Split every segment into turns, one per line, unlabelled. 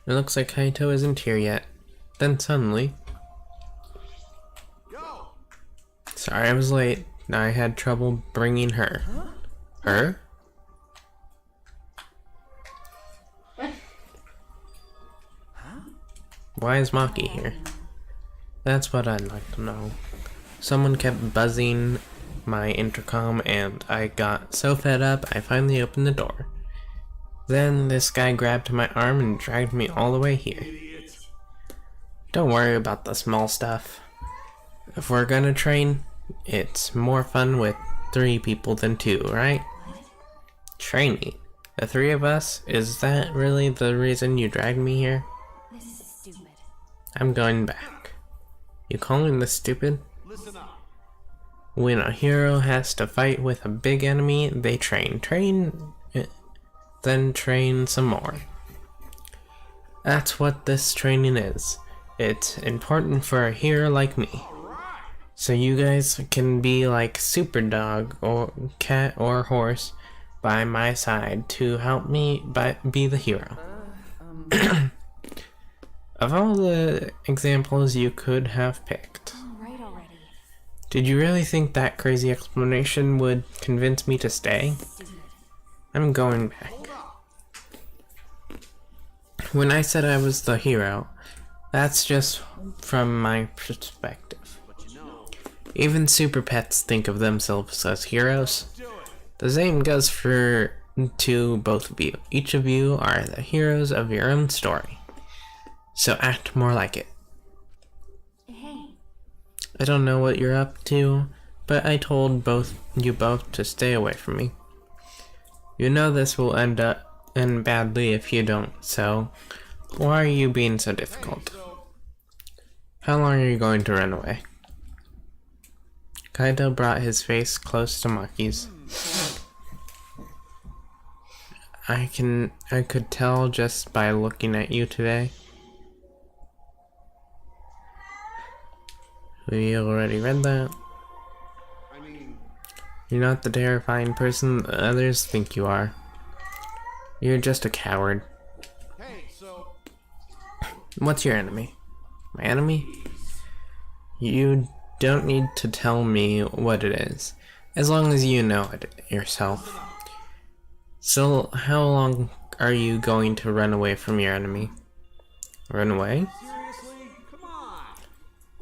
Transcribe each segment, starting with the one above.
It looks like Kaito isn't here yet. Then suddenly... Sorry I was late. I had trouble bringing her. Her? Why is Maki here? That's what I'd like to know. Someone kept buzzing my intercom and I got so fed up I finally opened the door. Then this guy grabbed my arm and dragged me all the way here. Don't worry about the small stuff. If we're gonna train, it's more fun with 3 people than 2, right? Training? The 3 of us? Is that really the reason you dragged me here?
This is stupid.
I'm going back. You calling this stupid?
Listen up.
When a hero has to fight with a big enemy, they train, then train some more. That's what this training is. It's important for a hero like me. So you guys can be like super dog or cat or horse by my side to help me be the hero. Of all the examples you could have picked,
Right already.
did you really think that crazy explanation would convince me to stay? I'm going back. When I said I was the hero, that's just from my perspective. Even super pets think of themselves as heroes. The same goes for both of you. Each of you are the heroes of your own story. So act more like it.
Hey.
I don't know what you're up to, but I told you both to stay away from me. You know this will end badly if you don't, so why are you being so difficult? How long are you going to run away? Kaito brought his face close to Maki's. I could tell just by looking at you today. We already read that. You're not the terrifying person that others think you are. You're just a coward. What's your enemy? My enemy? You don't need to tell me what it is, as long as you know it yourself. So, how long are you going to run away from your enemy? Run away?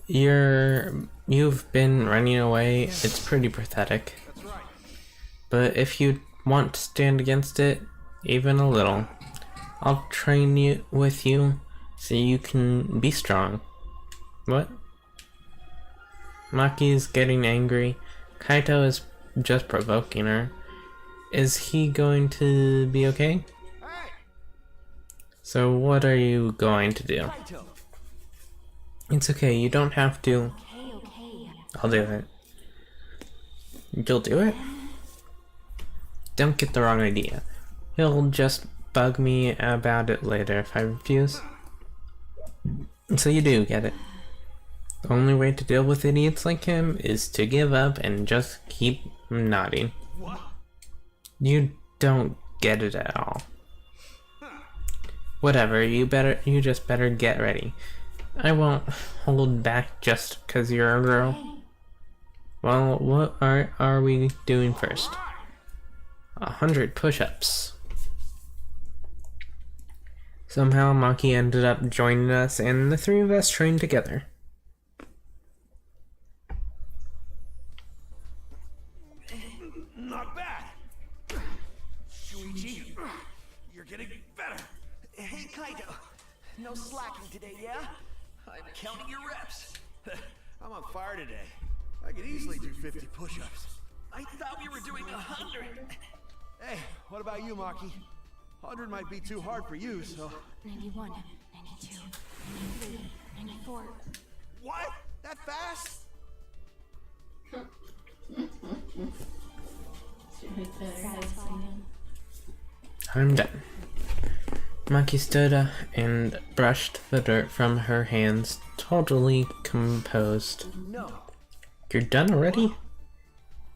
You've been running away. It's pretty pathetic. But if you want to stand against it, even a little, I'll train with you so you can be strong. What? Maki's getting angry. Kaito is just provoking her. Is he going to be okay? So what are you going to do? It's okay, you don't have to.
Okay.
I'll do it. You'll do it? Don't get the wrong idea. He'll just bug me about it later if I refuse. So you do get it. The only way to deal with idiots like him is to give up and just keep nodding. You don't get it at all. Whatever, you just better get ready. I won't hold back just 'cause you're a girl. Well, what are we doing first? 100 push-ups. Somehow Maki ended up joining us and the three of us trained together.
Not bad. Shuichi, you're getting better.
Hey, Kaito. No slacking today, yeah? I'm counting your reps.
I'm on fire today. I could easily do 50 push-ups.
I thought we were doing 100.
Hey, what about you, Maki? 100 might be too hard for you, so...
91, 92, 93, 94.
What? That fast?
Satisfying.
I'm done. Maki stood up and brushed the dirt from her hands, totally composed.
No.
You're done already?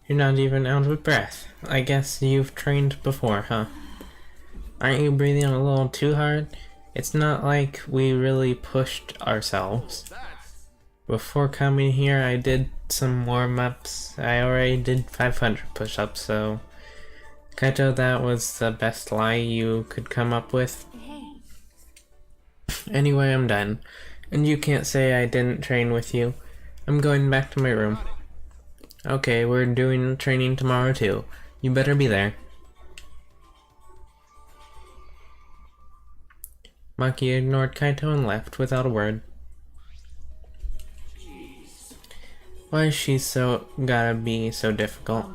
You're not even out of breath. I guess you've trained before, huh? Aren't you breathing a little too hard? It's not like we really pushed ourselves. Before coming here, I did some warm-ups. I already did 500 push-ups, so... Kaito, that was the best lie you could come up with.
Hey.
Anyway, I'm done. And you can't say I didn't train with you. I'm going back to my room. Okay, we're doing training tomorrow too. You better be there. Maki ignored Kaito and left without a word. Why is she gotta be so difficult?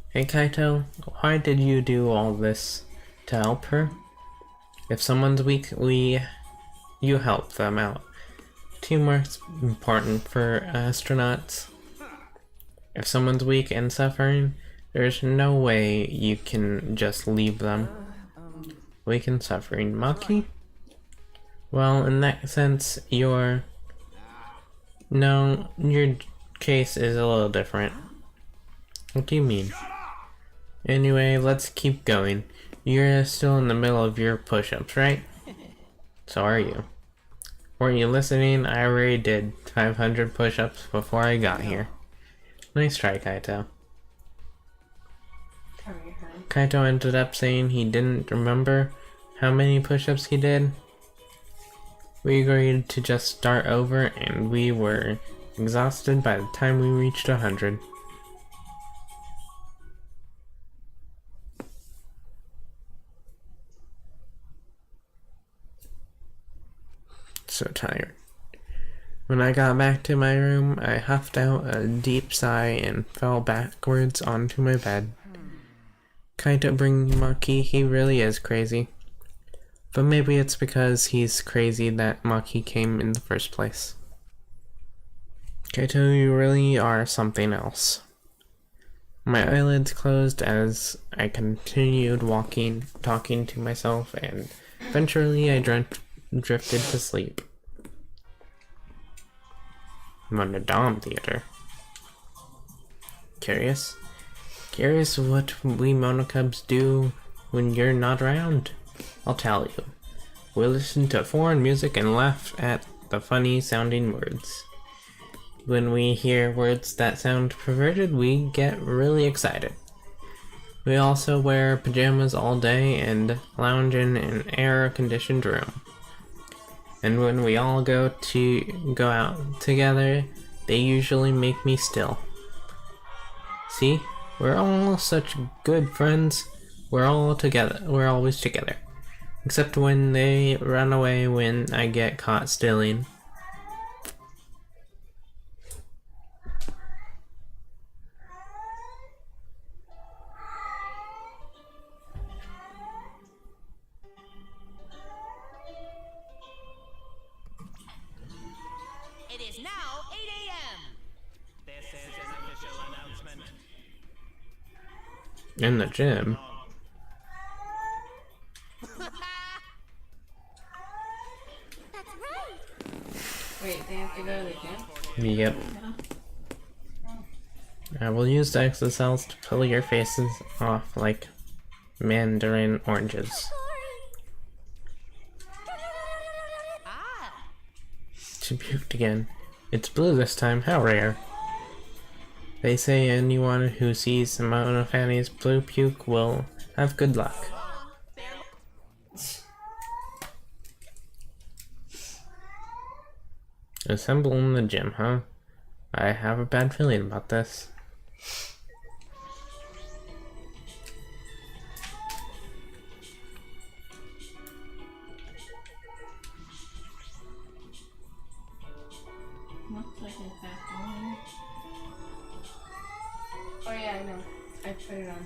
Hey Kaito, why did you do all this? To help her? If someone's weak, you help them out. Teamwork's important for astronauts. If someone's weak and suffering, there's no way you can just leave them. Weak and suffering. Maki? Well, in that sense, your case is a little different. What do you mean? Anyway, let's keep going. You're still in the middle of your push-ups, right? So are you. Weren't you listening? I already did 500 push-ups before I got here. Nice try, Kaito. Kaito ended up saying he didn't remember how many push-ups he did. We agreed to just start over and we were exhausted by the time we reached 100. So tired. When I got back to my room, I huffed out a deep sigh and fell backwards onto my bed. Kaito bring Maki, he really is crazy. But maybe it's because he's crazy that Maki came in the first place. Kaito, you really are something else. My eyelids closed as I continued talking to myself, and eventually I drifted to sleep. I'm on the Dom Theater. Curious? Curious what we monocubs do when you're not around? I'll tell you. We listen to foreign music and laugh at the funny sounding words. When we hear words that sound perverted, we get really excited. We also wear pajamas all day and lounge in an air-conditioned room. And when we all go out together, they usually make me still. See? We're all such good friends. We're all together. We're always together. Except when they run away when I get caught stealing.
now 8 a.m. This is an official announcement.
In the gym.
That's right.
Wait, they have to go to the gym?
Yep. I will use the exocells to pull your faces off like mandarin oranges.
Ah,
She puked again. It's blue this time, how rare. They say anyone who sees Simona Fanny's blue puke will have good luck. Assemble in the gym, huh? I have a bad feeling about this.
Looks like it's back on. Oh yeah, I know. I put it on.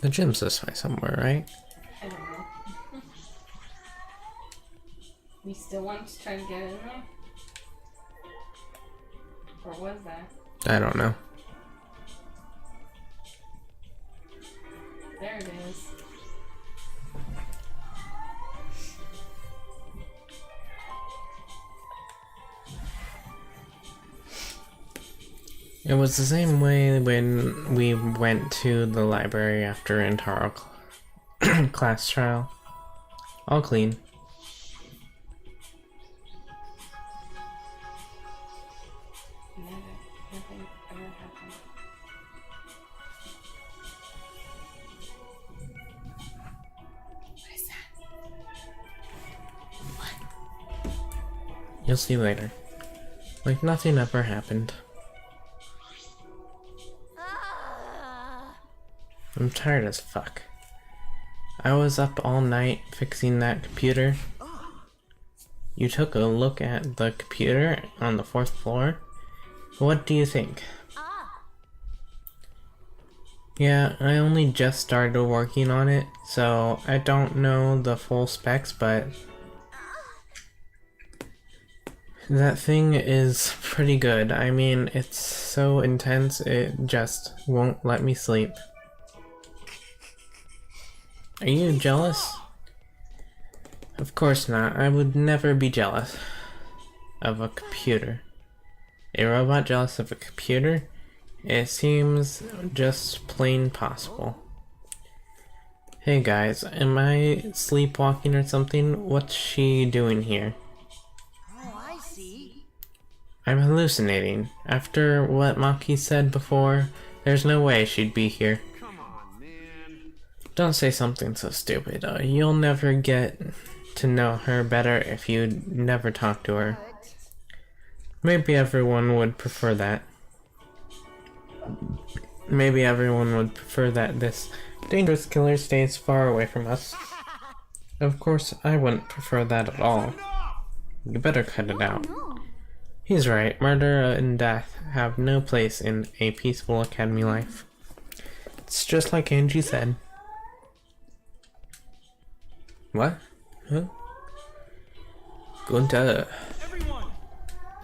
The gym's this way somewhere, right?
I don't know. We still want to try to get in there? Or was that?
I don't know.
There it is.
It was the same way when we went to the library after Intaro class trial. All clean.
Nothing ever happened. What is that?
You'll see later. Like nothing ever happened. I'm tired as fuck. I was up all night fixing that computer. You took a look at the computer on the 4th floor? What do you think? Yeah, I only just started working on it, so I don't know the full specs, but that thing is pretty good. I mean, it's so intense, it just won't let me sleep. Are you jealous? Of course not. I would never be jealous of a computer. A robot jealous of a computer? It seems just plain possible. Hey guys, am I sleepwalking or something? What's she doing here?
Oh, I see.
I'm hallucinating. After what Maki said before, there's no way she'd be here.
Come on, man.
Don't say something so stupid. You'll never get to know her better if you never talk to her. Maybe everyone would prefer that. Maybe everyone would prefer that this dangerous killer stays far away from us. Of course, I wouldn't prefer that at all. You better cut it out. He's right. Murder and death have no place in a peaceful academy life. It's just like Angie said. What? Huh? Gunta.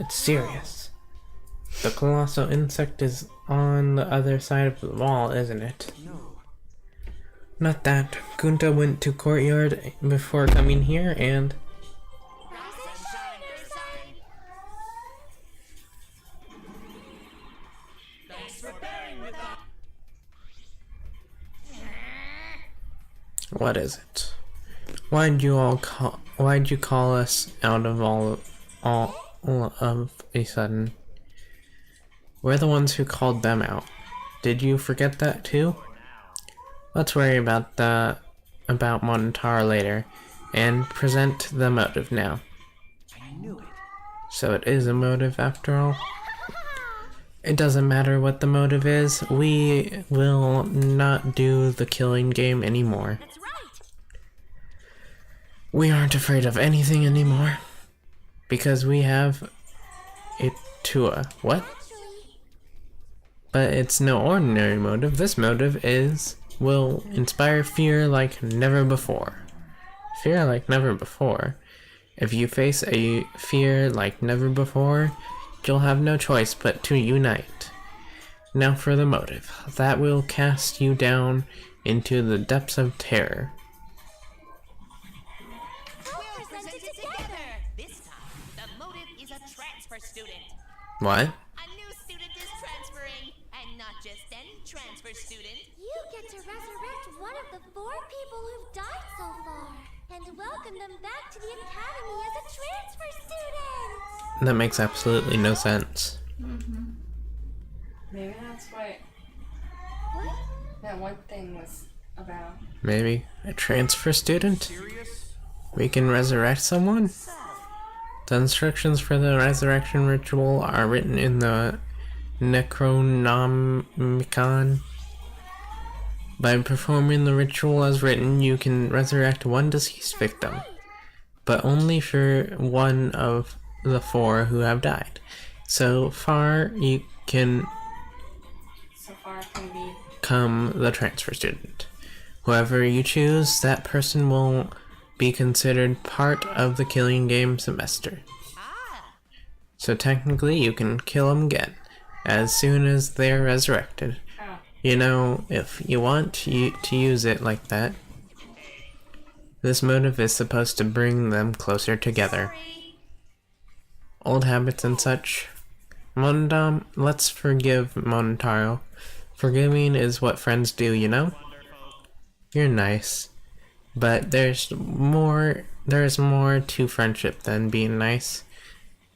It's serious. The colossal insect is on the other side of the wall, isn't it?
No.
Not that. Gunta went to courtyard before coming here and... What is it? Why'd you call us out of all of a sudden? We're the ones who called them out. Did you forget that too? Let's worry about Montara later, and present the motive now.
I knew it.
So it is a motive after all. It doesn't matter what the motive is, we will not do the killing game anymore.
That's right.
We aren't afraid of anything anymore. Because we have a Tua. What?
Actually,
But it's no ordinary motive. This motive will inspire fear like never before. Fear like never before. If you face a fear like never before, you'll have no choice but to unite. Now for the motive. That will cast you down into the depths of terror.
all presented together.
This time, the motive is a transfer student.
What?
A new student is transferring, and not just any transfer student.
You get to resurrect one of the 4 people who've died so far and welcome them back to the academy as a transfer student.
That makes absolutely no sense.
Maybe that's what
What?
that one thing was about.
Maybe a transfer student?
Serious?
We can resurrect someone? The instructions for the resurrection ritual are written in the Necronomicon. By performing the ritual as written, you can resurrect one deceased victim, but only for one of the 4 who have died. So far, you can
So far it can be
become the transfer student. Whoever you choose, that person will be considered part of the killing game semester. So technically, you can kill them again, as soon as they're resurrected.
oh.
You know, if you want to use it like that. This motive is supposed to bring them closer together. Old habits and such. Mondam, let's forgive Montaro. Forgiving is what friends do, you know? You're nice. But there's more to friendship than being nice.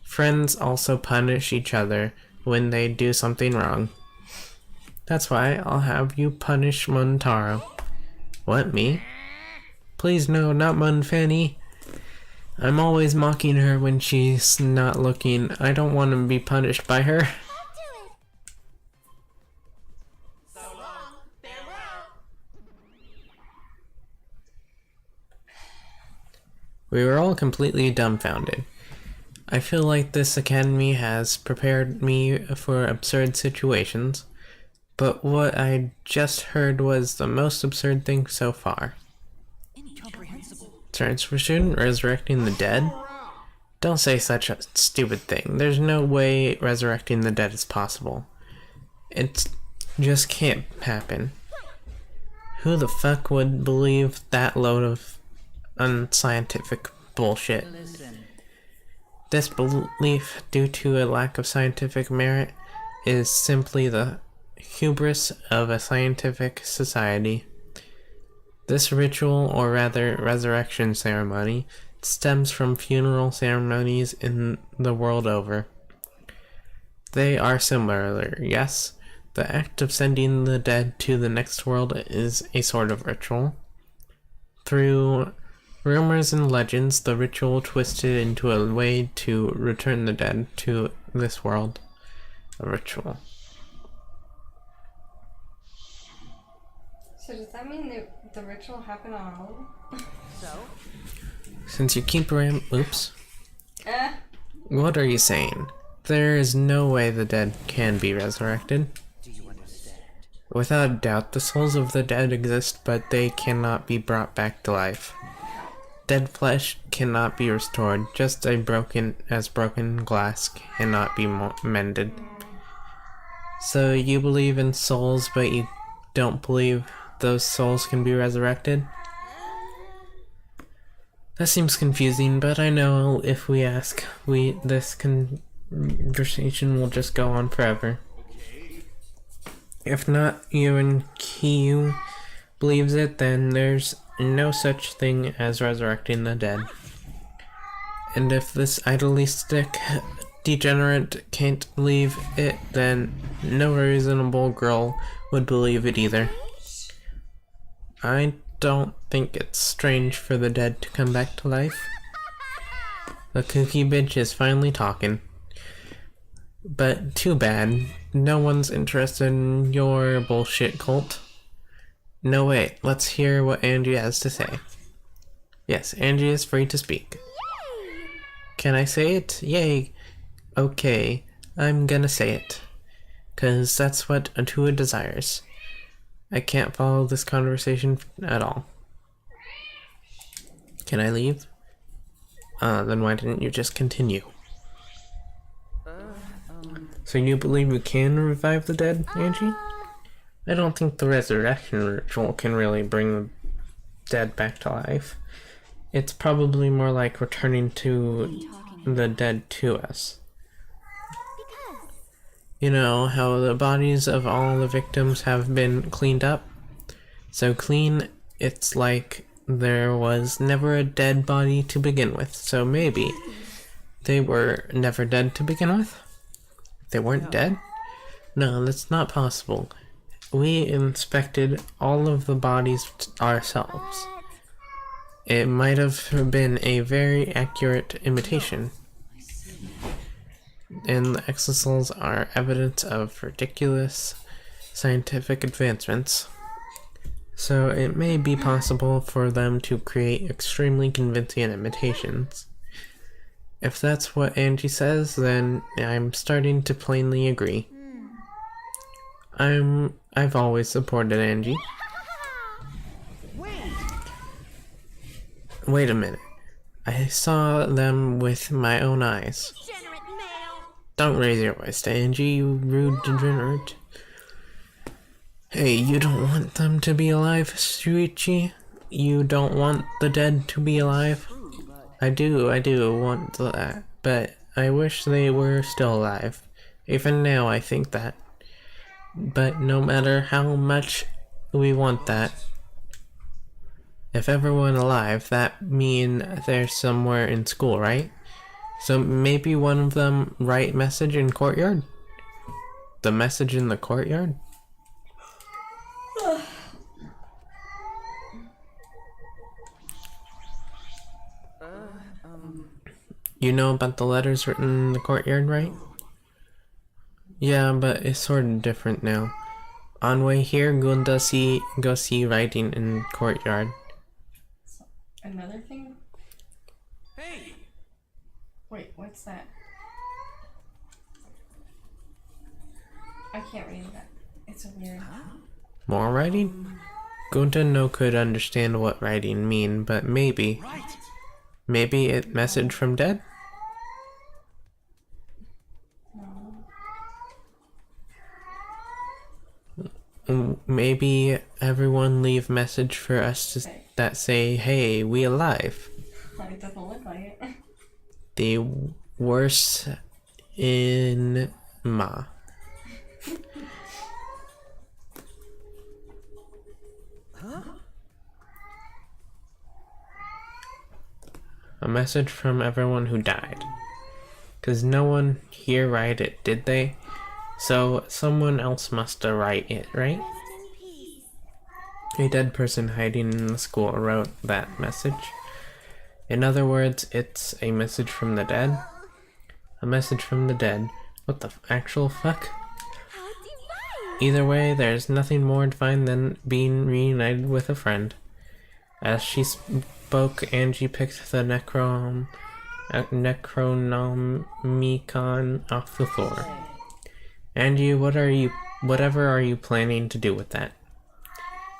Friends also punish each other when they do something wrong. That's why I'll have you punish Montaro. What, me? Please no, not Munfanny. I'm always mocking her when she's not looking. I don't want to be punished by her.
Back to it.
So long, farewell.
We were all completely dumbfounded. I feel like this academy has prepared me for absurd situations, but what I just heard was the most absurd thing so far.
Incomprehensible.
Transfer student resurrecting the dead? Don't say such a stupid thing. There's no way resurrecting the dead is possible. It just can't happen. Who the fuck would believe that load of unscientific bullshit? This belief, due to a lack of scientific merit, is simply the hubris of a scientific society. This ritual, or rather resurrection ceremony, stems from funeral ceremonies in the world over. They are similar, yes. The act of sending the dead to the next world is a sort of ritual. Through rumors and legends, the ritual twisted into a way to return the dead to this world. A ritual.
So does that mean that the ritual happened on all of them?
So,
Since you keep oops.
Eh?
What are you saying? There is no way the dead can be resurrected.
do you understand?
Without a doubt, the souls of the dead exist, but they cannot be brought back to life. Dead flesh cannot be restored, just as broken glass cannot be mended. So you believe in souls, but you don't believe those souls can be resurrected? That seems confusing, but I know if we ask, this conversation will just go on forever. If not even Kiyu believes it, then there's no such thing as resurrecting the dead. And if this idealistic degenerate can't believe it, then no reasonable girl would believe it either. I don't think it's strange for the dead to come back to life. The kooky bitch is finally talking. But too bad. No one's interested in your bullshit cult. No, wait. Let's hear what Angie has to say. Yes, Angie is free to speak. Can I say it? Yay. Okay, I'm gonna say it. 'Cause that's what Atua desires. I can't follow this conversation at all. Can I leave? Then why didn't you just continue? So you believe we can revive the dead, Angie? I don't think the resurrection ritual can really bring the dead back to life. It's probably more like returning to the dead to us. You know how the bodies of all the victims have been cleaned up? So clean, it's like there was never a dead body to begin with. So maybe they were never dead to begin with? They weren't dead? No, that's not possible. We inspected all of the bodies ourselves. It might have been a very accurate imitation. And the exosols are evidence of ridiculous scientific advancements. So it may be possible for them to create extremely convincing imitations. If that's what Angie says, then I'm starting to plainly agree. I've always supported Angie. Wait a minute. I saw them with my own eyes.
Degenerate male.
Don't raise your voice to Angie, you rude degenerate. Hey, you don't want them to be alive, Shuichi? You don't want the dead to be alive? I do want that, but I wish they were still alive. Even now I think that. But no matter how much we want that, if everyone alive, that means they're somewhere in school, right? So maybe one of them write message in courtyard? The message in the courtyard? You know about the letters written in the courtyard, right? Yeah, but it's sort of different now. On way here, go see writing in courtyard.
Another thing?
Hey!
Wait, what's that? I can't read that. It's a weird.
More writing? Gunta no could understand what writing mean, but maybe it message from dead? Maybe everyone leave message for us to, that say, hey, we alive.
It doesn't look like it.
The worst in Ma. A message from everyone who died. 'Cause no one here write it, did they? So someone else must have write it, right? A dead person hiding in the school wrote that message. In other words, it's a message from the dead. A message from the dead. What the actual fuck?
How divine.
Either way, there's nothing more divine than being reunited with a friend. As she spoke, Angie picked the Necronomicon off the floor. Angie, whatever are you planning to do with that?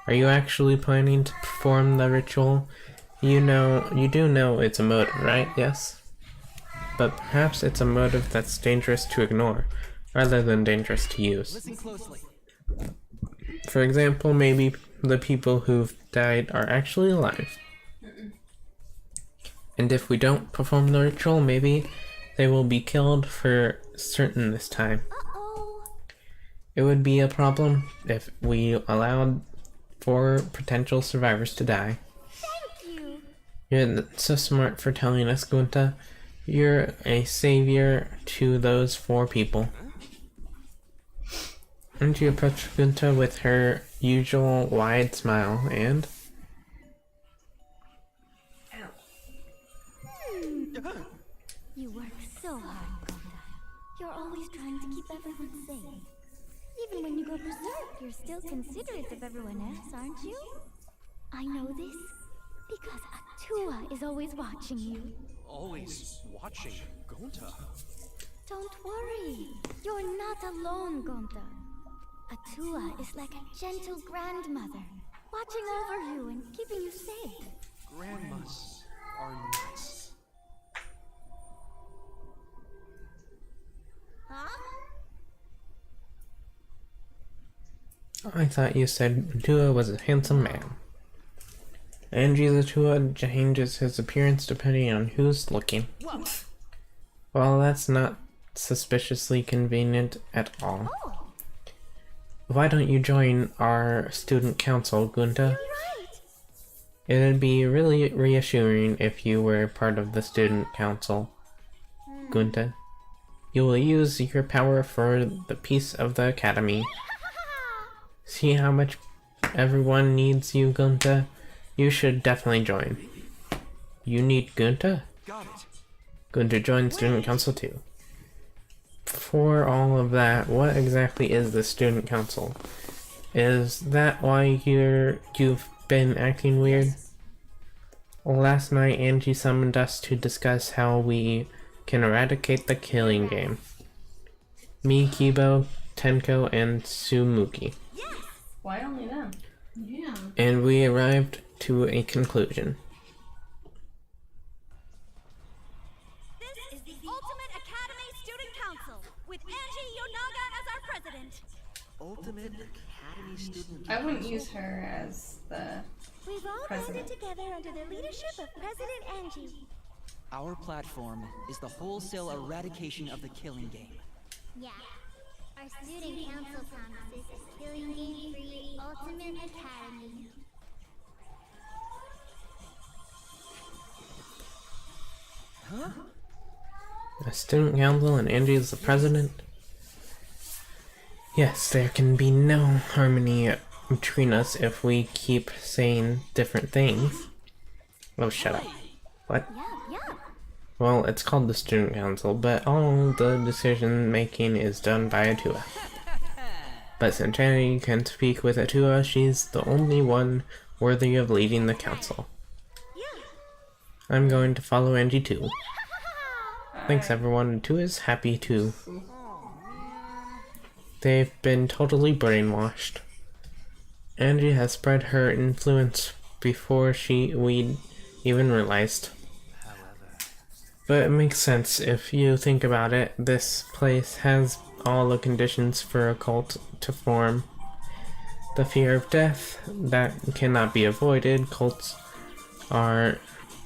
Are you actually planning to perform the ritual? You do know it's a motive, right? Yes? But perhaps it's a motive that's dangerous to ignore, rather than dangerous to use.
Listen closely.
For example, maybe the people who've died are actually alive. And if we don't perform the ritual, maybe they will be killed for certain this time. It would be a problem if we allowed 4 potential survivors to die.
Thank you.
You're so smart for telling us, Gunta. You're a savior to those 4 people. And she approached Gunta with her usual wide smile and...
You're always trying to keep everyone safe. Even when you go berserk, you're still considerate of everyone else, aren't you? I know this because Atua is always watching you.
Always watching Gonta.
Don't worry. You're not alone, Gonta. Atua is like a gentle grandmother, watching over you and keeping you safe.
Grandmas are nuts.
Huh?
I thought you said Atua was a handsome man. Angie's Atua changes his appearance depending on who's looking.
Whoa.
Well, that's not suspiciously convenient at all. Why don't you join our student council, Gunta?
Right.
It'd be really reassuring if you were part of the student council, Gunta. You will use your power for the peace of the academy. See how much everyone needs you, Gunta? You should definitely join. You need Gunta?
Got it.
Gunta join student council too. For all of that, what exactly is the student council? Is that why you've been acting weird? Last night, Angie summoned us to discuss how we can eradicate the killing game. Me, Kibo, Tenko, and Sumuki.
Why only them?
Yeah.
And we arrived to a conclusion.
This is the Ultimate Academy Student Council, with Angie Yonaga as our president.
Ultimate Academy Student
I wouldn't use her as the
We've all
President.
banded together under the leadership of President Angie.
Our platform is the wholesale eradication of the killing game.
Yeah. Our student council promises a killing game-free Ultimate Academy.
A student council and Angie is the president? Yes, there can be no harmony between us if we keep saying different things. Oh, shut up. What?
Yeah.
Well, it's called the student council, but all the decision making is done by Atua. But since Angie can speak with Atua, she's the only one worthy of leading the council. I'm going to follow Angie too. Thanks everyone, Atua is happy too. They've been totally brainwashed. Angie has spread her influence before we even realized. But it makes sense if you think about it. This place has all the conditions for a cult to form. The fear of death that cannot be avoided. Cults are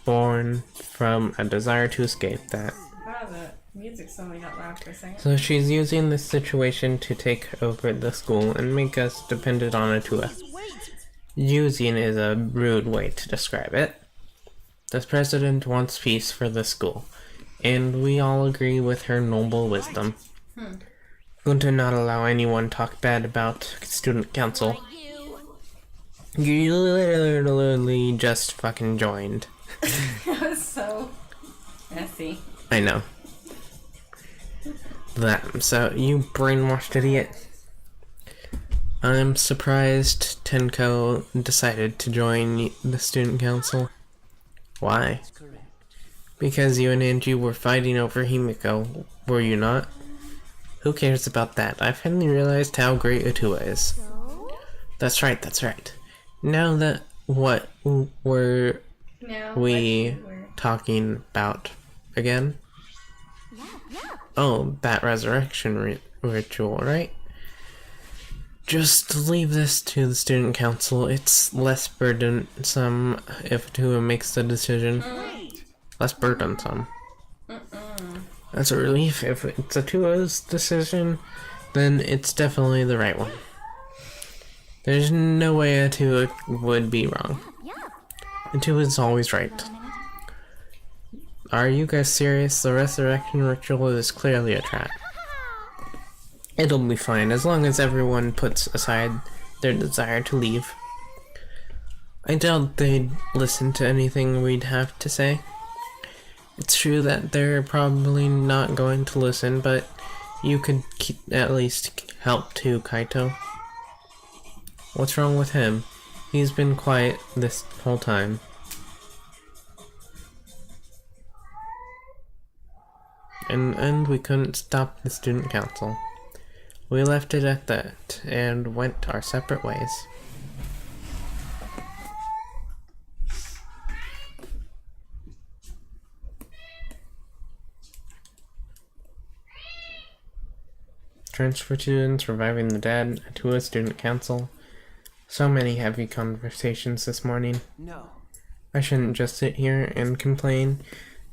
born from a desire to escape that.
wow, the music suddenly got loud for a second.
So she's using this situation to take over the school and make us dependent on Atua. Using is a rude way to describe it. The president wants peace for the school, and we all agree with her noble wisdom. Going to not allow anyone talk bad about student council. You literally just fucking joined.
That was so messy.
I know. So you brainwashed idiot. I'm surprised Tenko decided to join the student council. Why? Because you and Angie were fighting over Himiko, were you not? Who cares about that? I finally realized how great Atua is. That's right. Now that what were
Now,
we talking about again? Oh, that resurrection ritual, right? Just leave this to the student council. It's less burdensome if Atua makes the decision. Less burdensome. That's a relief. If it's Atua's decision, then it's definitely the right one. There's no way Atua would be wrong. Atua's always right. Are you guys serious? The resurrection ritual is clearly a trap. It'll be fine as long as everyone puts aside their desire to leave. I doubt they'd listen to anything we'd have to say. It's true that they're probably not going to listen, but You could at least help too, Kaito. What's wrong with him? He's been quiet this whole time. And we couldn't stop the student council. We left it at that and went our separate ways. Transfer students reviving the dead to a student council. So many heavy conversations this morning.
No.
I shouldn't just sit here and complain.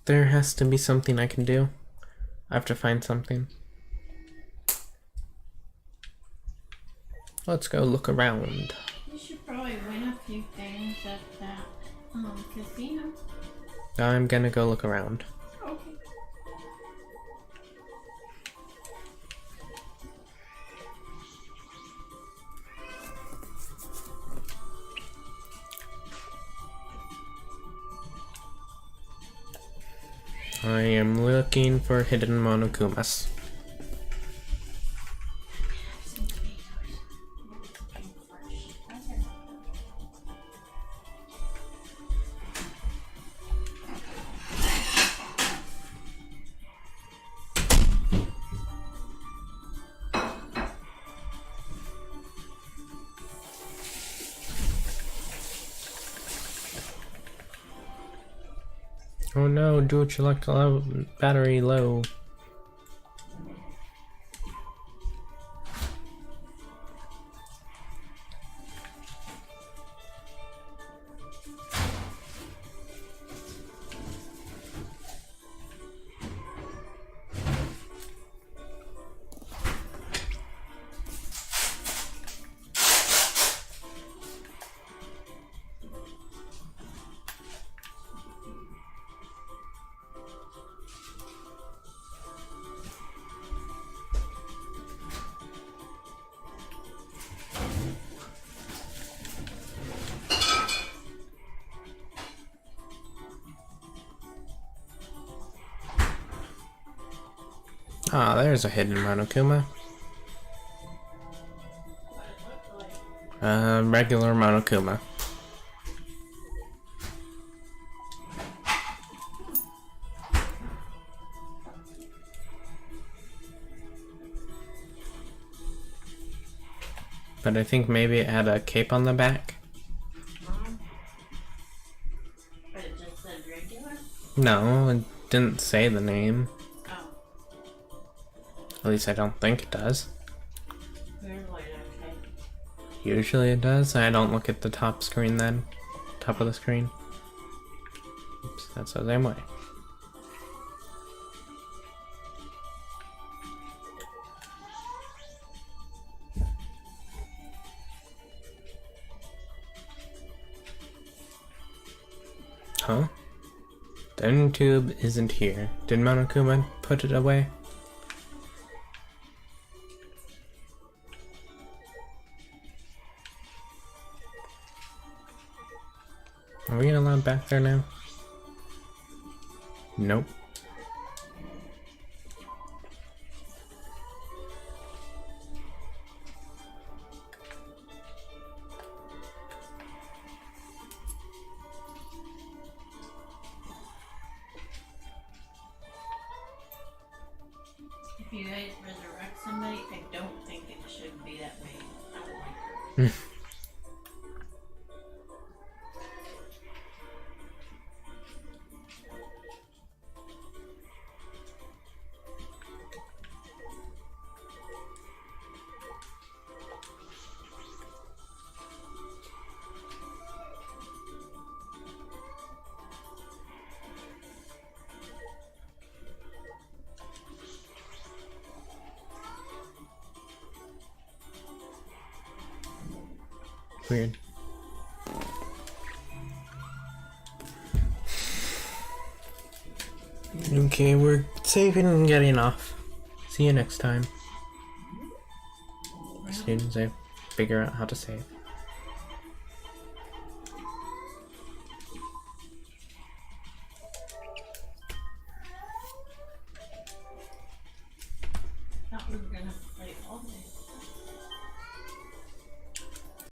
There has to be something I can do. I have to find something. Let's go look around.
You should probably win a few things at that casino.
I'm gonna go look around.
Okay.
I am looking for hidden Monokumas. Oh no, dual select battery low. Ah, there's a hidden Monokuma. Regular Monokuma. But I think maybe it had a cape on the back.
But it just said regular?
No, it didn't say the name.
Oh.
At least I don't think it does.
Usually okay.
Usually it does. I don't look at the top screen then. Top of the screen. Oops, that's the same way. Huh? The end tube isn't here. Did Monokuma put it away? Are we allowed back there now? Nope.
If you guys resurrect somebody, I don't think it should be that way. I don't like her.
Weird. Okay, we're saving and getting off. See you next time. As soon as I figure out how to save.
Not We're gonna